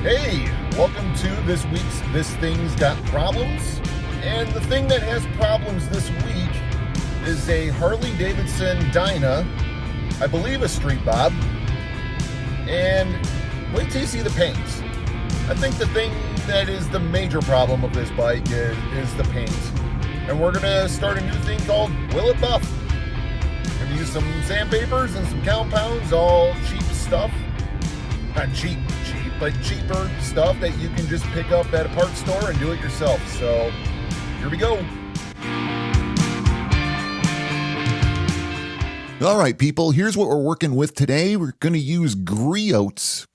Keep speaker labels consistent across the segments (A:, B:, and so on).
A: Hey, welcome to this week's This Thing's Got Problems. And the thing that has problems this week is a Harley Davidson Dyna, I believe a Street Bob. And wait till you see the paint. I think the thing that is the major problem of this bike is the paint. And we're going to start a new thing called Will It Buff. We're going to use some sandpapers and some compounds, all cheap stuff. Not cheap, but cheaper stuff that you can just pick up at a parts store and do it yourself. So here we go.
B: All right, people, here's what we're working with today. We're going to use Griots.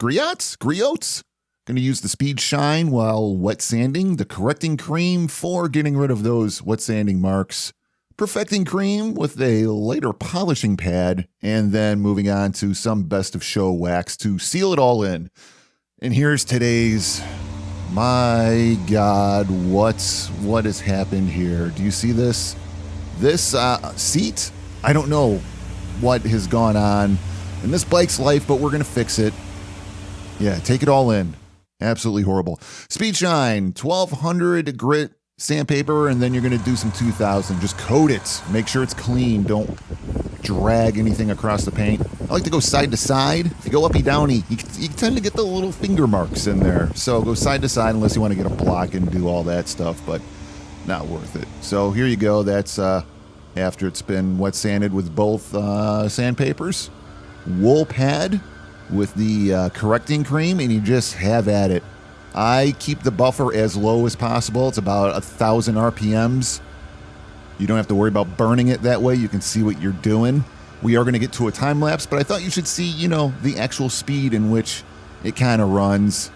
B: Going to use the Speed Shine while wet sanding, the correcting cream for getting rid of those wet sanding marks, perfecting cream with a later polishing pad, and then moving on to some best of show wax to seal it all in. And here's today's, my God, what has happened here? Do you see this? This seat? I don't know what has gone on in this bike's life, but we're going to fix it. Yeah, take it all in. Absolutely horrible. Speed Shine, 1200 grit sandpaper, and then you're going to do some 2000. Just coat it. Make sure it's clean. Don't drag anything across the paint. I like to go side to side. If you go uppy downy, you tend to get the little finger marks in there. So go side to side unless you want to get a block and do all that stuff, but not worth it. So here you go. That's after it's been wet sanded with both sandpapers. Wool pad with the correcting cream, and you just have at it. I keep the buffer as low as possible. It's about 1,000 RPMs. You don't have to worry about burning it that way. You can see what you're doing. We are going to get to a time lapse, but I thought you should see, the actual speed in which it kind of runs.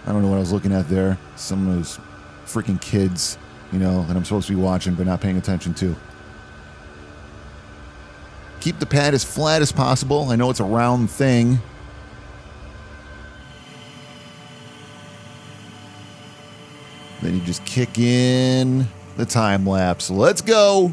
B: I don't know what I was looking at there. Some of those freaking kids, that I'm supposed to be watching but not paying attention to. Keep the pad as flat as possible. I know it's a round thing. Then you just kick in the time lapse. Let's go.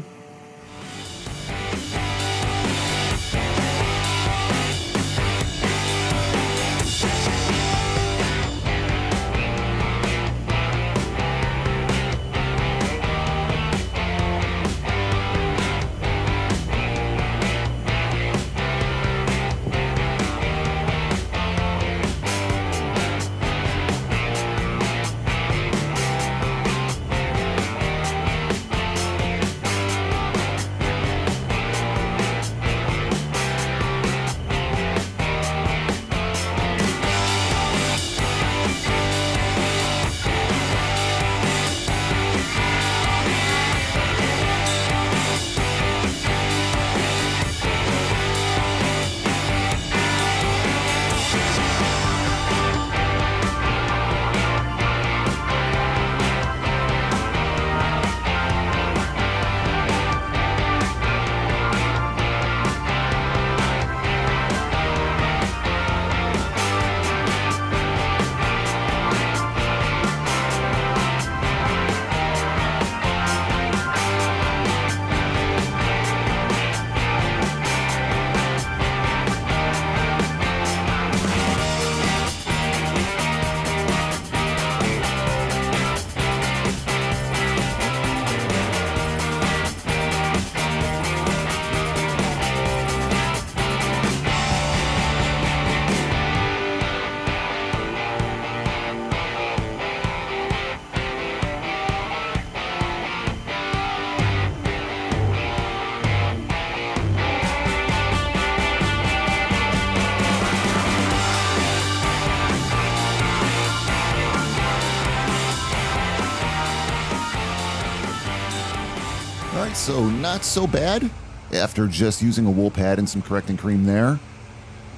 B: All right, so not so bad after just using a wool pad and some correcting cream there.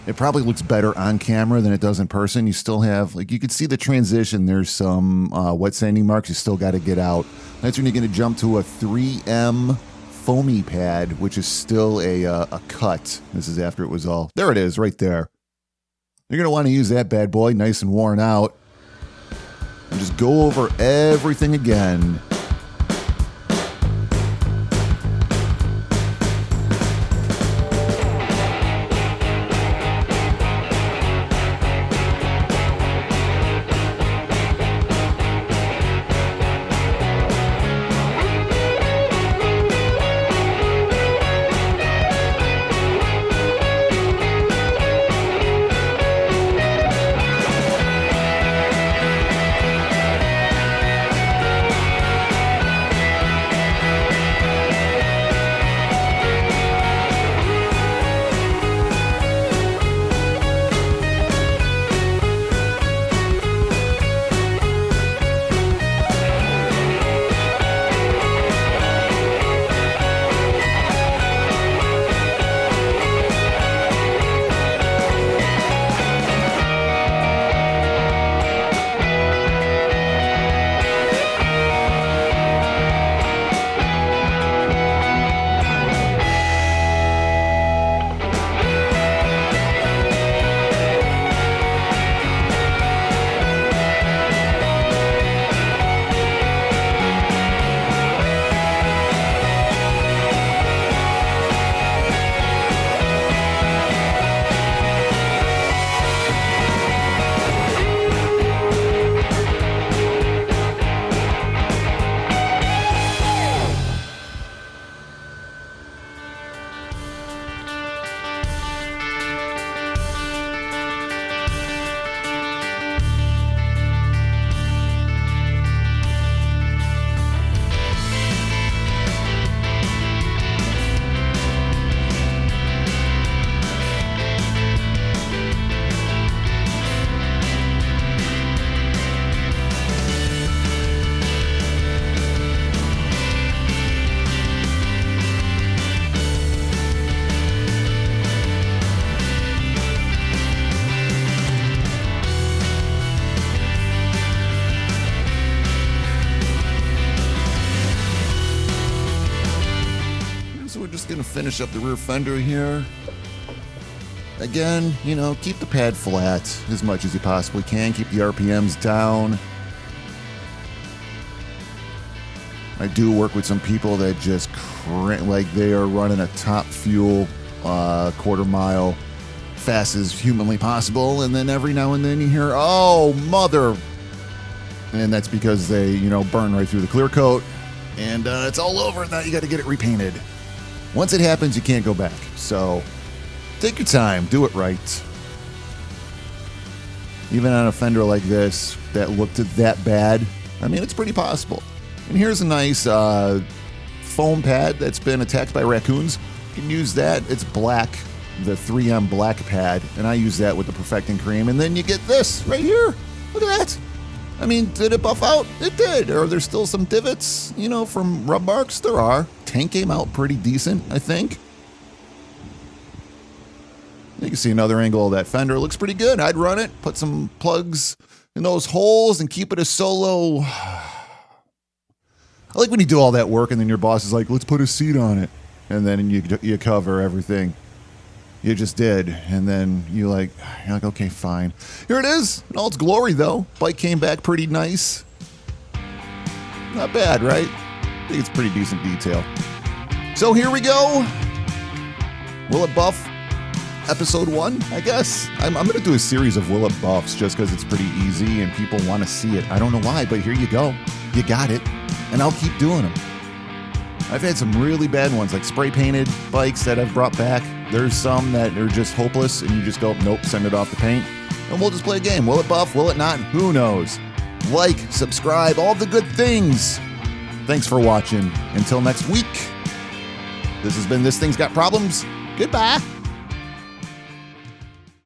B: It probably looks better on camera than it does in person. You still have, you can see the transition. There's some wet sanding marks you still got to get out. That's when you're going to jump to a 3M foamy pad, which is still a cut. This is after it was all, there it is right there. You're going to want to use that bad boy, nice and worn out. And just go over everything again. finish up the rear fender here. Again, you know, keep the pad flat as much as you possibly can. Keep the RPMs down. I do work with some people that just like they are running a top fuel quarter mile fast as humanly possible, and then every now and then you hear, oh mother, and that's because they, you know, burn right through the clear coat, and it's all over. Now you got to get it repainted. Once it happens, you can't go back. So take your time, do it right. Even on a fender like this that looked that bad, I mean, it's pretty possible. And here's a nice foam pad that's been attacked by raccoons. You can use that. It's black, the 3M black pad, and I use that with the perfecting cream. And then you get this right here. Look at that. I mean, did it buff out? It did. Are there still some divots, you know, from rub marks? There are. Tank came out pretty decent, I think. You can see another angle of that fender. It looks pretty good. I'd run it, put some plugs in those holes, and keep it a solo. I like when you do all that work and then your boss is like, let's put a seat on it. And then you cover everything you just did. And then you're like, okay, fine. Here it is in all its glory, though. Bike came back pretty nice. Not bad, right? I think it's pretty decent detail. So here we go. Will it buff? Episode 1, I guess. I'm going to do a series of Will It Buffs just because it's pretty easy and people want to see it. I don't know why, but here you go. You got it. And I'll keep doing them. I've had some really bad ones, like spray painted bikes that I've brought back. There's some that are just hopeless and you just go, nope, send it off the paint. And we'll just play a game. Will it buff? Will it not? Who knows? Like, subscribe, all the good things. Thanks for watching. Until next week, this has been This Thing's Got Problems. Goodbye.